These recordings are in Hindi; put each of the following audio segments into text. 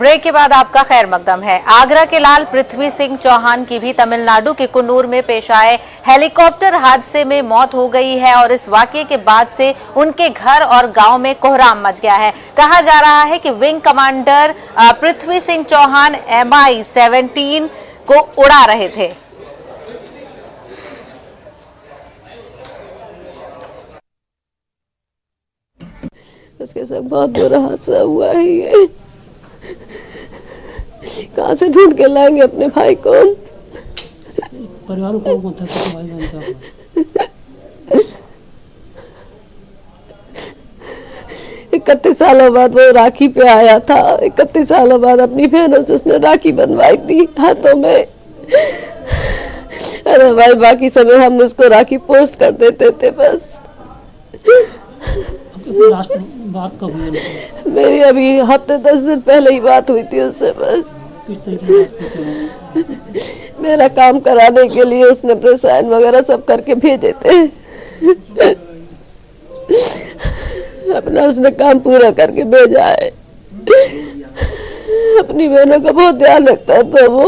ब्रेक के बाद आपका खैर मकदम है। आगरा के लाल पृथ्वी सिंह चौहान की भी तमिलनाडु के कुन्नूर में पेश आए हेलीकॉप्टर हादसे में मौत हो गई है और इस वाकये के बाद से उनके घर और गांव में कोहराम मच गया है। कहा जा रहा है कि wing commander Prithvi Singh Chauhan Mi-17 को उड़ा रहे थे। उसके साथ बहुत बुरा हादसा हुआ है। ये कहाँ से ढूंढ के लाएंगे अपने भाई को? परिवार को कौन था भाई बहन था? 31 सालों बाद वो राखी पे आया था। 31 सालों बाद अपनी बहनों से उसने राखी बनवाई थी हाथों में। अरे भाई, बाकी समय हम उसको राखी पोस्ट कर देते थे बस। लास्ट बात कब हुई उनसे? मेरी अभी हफ्ते 10 दिन पहले ही बात हुई थी उससे बस। किस तरीके की बात करते हैं? मेरा काम कराने के लिए उसने अपने साइन वगैरह सब करके भेजे थे। अपना उसने काम पूरा करके भेजा है। अपनी बहनों का बहुत ध्यान रखता था वो।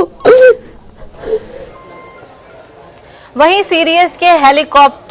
वहीं सीडीएस के हेलीकॉप्टर